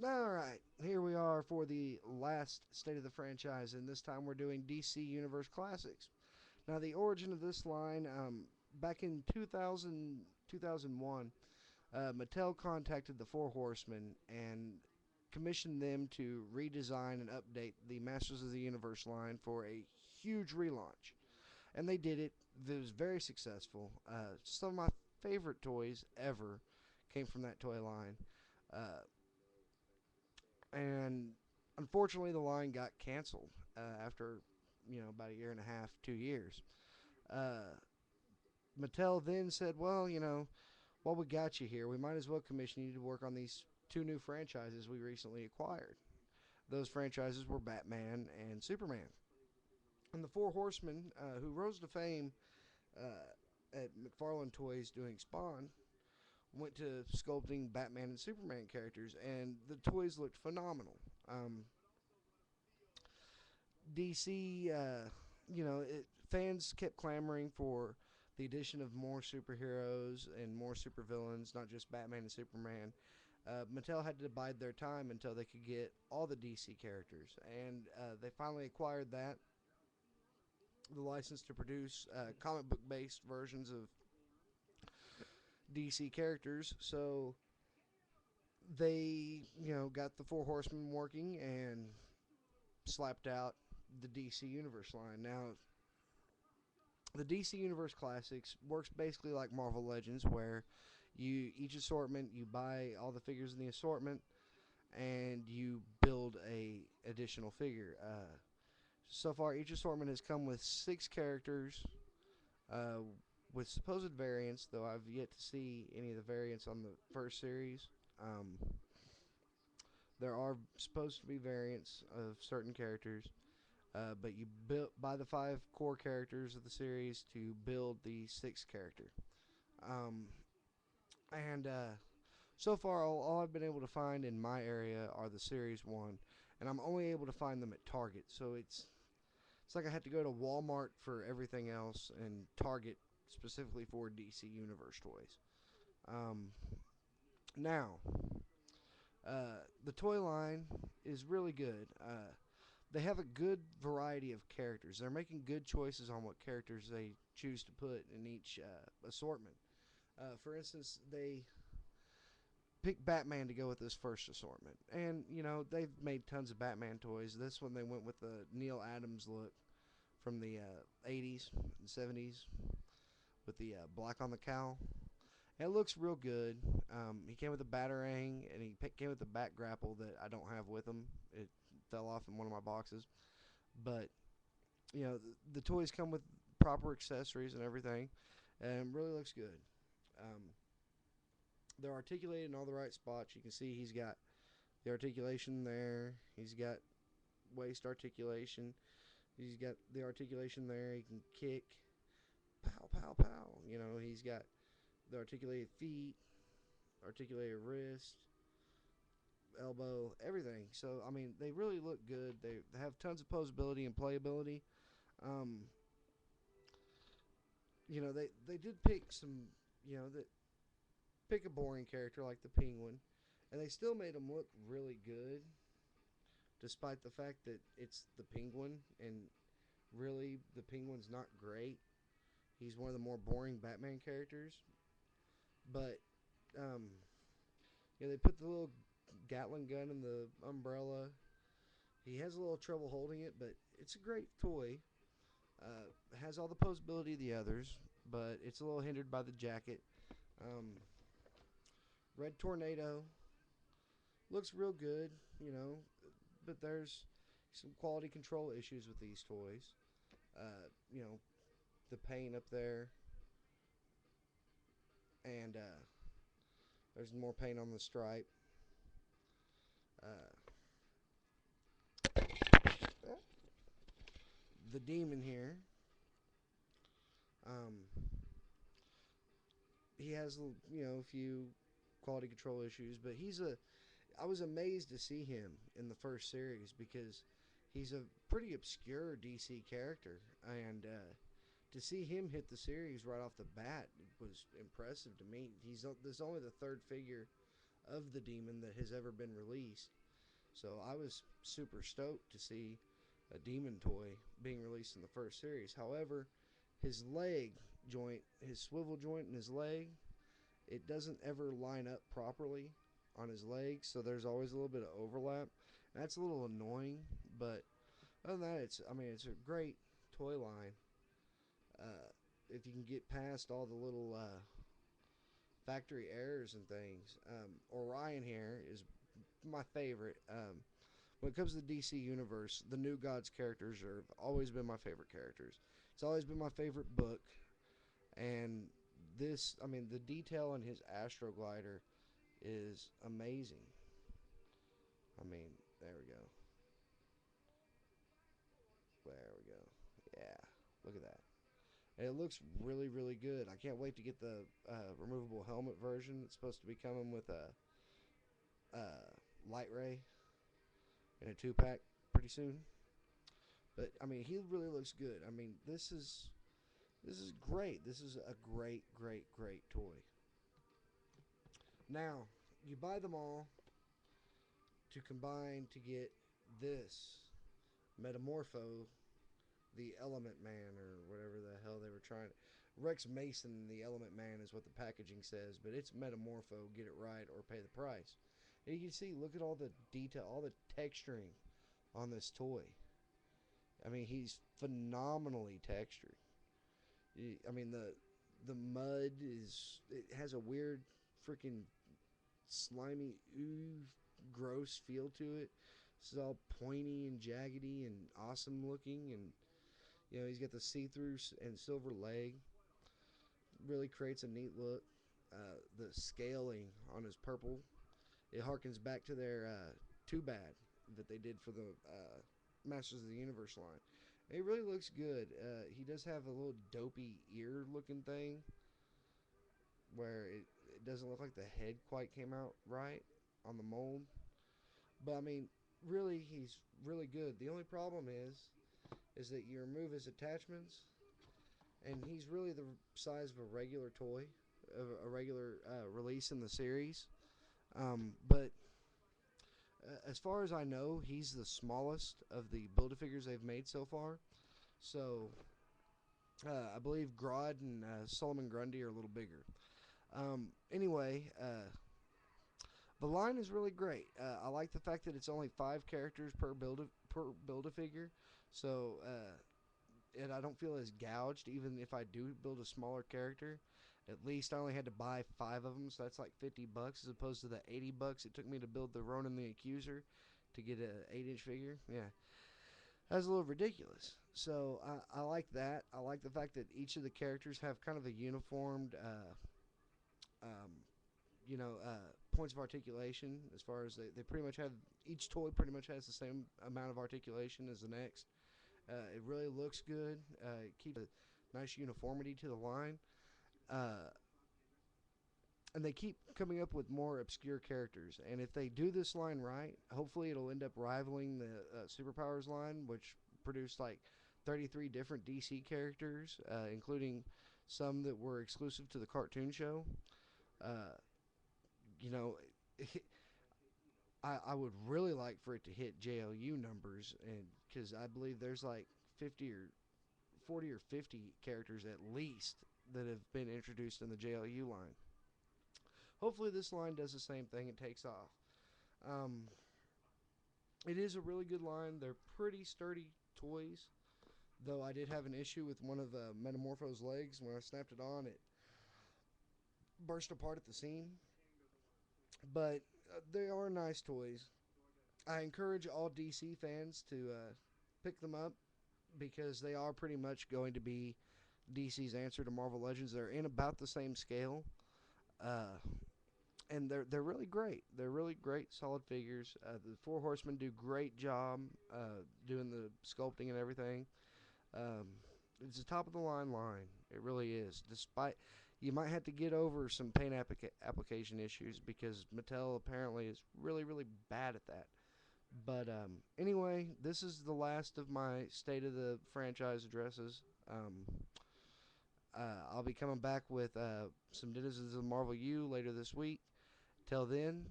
Alright, here we are for the last state of the franchise, and this time we're doing DC Universe Classics. Now, the origin of this line, back in 2001, Mattel contacted the Four Horsemen and commissioned them to redesign and update the Masters of the Universe line for a huge relaunch. And they did it. It was very successful. Some of my favorite toys ever came from that toy line. Uh, and unfortunately, the line got canceled after about a year and a half, 2 years. Uh, Mattel then said, "Well, while we got you here, we might as well commission you to work on these two new franchises we recently acquired. Those franchises were Batman and Superman. And the Four Horsemen, who rose to fame at McFarlane Toys doing Spawn, went to sculpting Batman and Superman characters, and the toys looked phenomenal. DC, fans kept clamoring for the addition of more superheroes and more supervillains, not just Batman and Superman. Mattel had to bide their time until they could get all the DC characters, and they finally acquired the license to produce comic book based versions of DC characters. So they, got the Four Horsemen working and slapped out the DC Universe line. Now, the DC Universe Classics works basically like Marvel Legends, where each assortment you buy all the figures in the assortment and you build a additional figure. So far, each assortment has come with 6 characters uh, with supposed variants, though I've yet to see any of the variants on the first series. Um, there are supposed to be variants of certain characters, but you buy the 5 core characters of the series to build the 6th character. Um, and So far, all I've been able to find in my area are the Series 1, and I'm only able to find them at Target. So it's like I had to go to Walmart for everything else and Target specifically for DC Universe toys. Um, Now, the toy line is really good. They have a good variety of characters. They're making good choices on what characters they choose to put in each assortment. For instance, they picked Batman to go with this first assortment, and they've made tons of Batman toys. This one they went with the Neil Adams look from the 80s and 70s with the black on the cowl. And it looks real good. He came with a batarang, and he came with a bat grapple that I don't have with him. It fell off in one of my boxes. But the toys come with proper accessories and everything, and really looks good. Um, they're articulated in all the right spots. You can see he's got the articulation there. He's got waist articulation. He's got the articulation there. He can kick, pow, pow, pow. He's got the articulated feet, articulated wrist, elbow, everything. So I mean, they really look good. They have tons of posability and playability. Um, they did pick some, that pick a boring character like the Penguin, and they still made him look really good, despite the fact that it's the Penguin, and really the Penguin's not great. He's one of the more boring Batman characters, but um, they put the little Gatling gun in the umbrella. He has a little trouble holding it, but it's a great toy. Has all the posability of the others, but it's a little hindered by the jacket. Um, Red Tornado looks real good, but there's some quality control issues with these toys. The paint up there, and there's more paint on the stripe. Uh, the demon here, um, he has a few quality control issues, but I was amazed to see him in the first series because he's a pretty obscure DC character, and to see him hit the series right off the bat was impressive to me. This is only the third figure of the demon that has ever been released. So I was super stoked to see a demon toy being released in the first series. However, his leg joint, his swivel joint in his leg, it doesn't ever line up properly on his legs, so there's always a little bit of overlap. That's a little annoying, but other than that, it's a great toy line. If you can get past all the little factory errors and things, Orion here is my favorite. When it comes to the DC universe, the New Gods characters have always been my favorite characters. It's always been my favorite book, and the detail in his Astro Glider is amazing. I mean, there we go. There we go. Yeah, look at that. And it looks really, really good. I can't wait to get the removable helmet version. It's supposed to be coming with light ray in a 2 pack pretty soon. But I mean, he really looks good. I mean, this is great. This is a great, great, great toy. Now, you buy them all to combine to get this Metamorpho, the Element Man, or whatever the hell they were trying. Rex Mason, the Element Man, is what the packaging says, but it's Metamorpho. Get it right or pay the price. And you can see, look at all the detail, all the texturing on this toy. I mean, he's phenomenally textured. I mean, the mud is, it has a weird freaking slimy, ooh, gross feel to it. This is all pointy and jaggedy and awesome looking, and he's got the see-through and silver leg. Really creates a neat look. The scaling on his purple, it harkens back to their Too Bad that they did for the Masters of the Universe line. It really looks good. He does have a little dopey ear looking thing where it doesn't look like the head quite came out right on the mold. But I mean, really, he's really good. The only problem is that you remove his attachments, and he's really the size of a regular toy, of a regular release in the series. But as far as I know, he's the smallest of the Build-A-Figures they've made so far. So I believe Grodd and Solomon Grundy are a little bigger. Anyway, the line is really great. I like the fact that it's only 5 characters per build a figure, so and I don't feel as gouged even if I do build a smaller character. At least I only had to buy 5 of them, so that's like $50 as opposed to the $80 it took me to build the Ronan the Accuser to get a 8-inch figure. Yeah, that's a little ridiculous. So I like that. I like the fact that each of the characters have kind of a uniformed um, points of articulation as far as they pretty much have, each toy pretty much has the same amount of articulation as the next. It really looks good. It keeps a nice uniformity to the line. Uh, and they keep coming up with more obscure characters. And if they do this line right, hopefully it'll end up rivaling the Superpowers line, which produced like 33 different DC characters, including some that were exclusive to the cartoon show. Uh, you know, I would really like for it to hit JLU numbers, and because I believe there's like 50 or 40 or 50 characters at least that have been introduced in the JLU line. Hopefully, this line does the same thing and takes off. Um, it is a really good line. They're pretty sturdy toys, though I did have an issue with one of the Metamorpho's legs. When I snapped it on, it burst apart at the seam. But they are nice toys. I encourage all DC fans to pick them up because they are pretty much going to be DC's answer to Marvel Legends. They're in about the same scale, uh, and they're really great. They're really great, solid figures. The Four Horsemen do great job doing the sculpting and everything. Um, it's a top of the line. It really is. Despite you might have to get over some paint application issues because Mattel apparently is really really bad at that. But anyway, this is the last of my state of the franchise addresses. I'll be coming back with some Denizens of Marvel U later this week, Till then,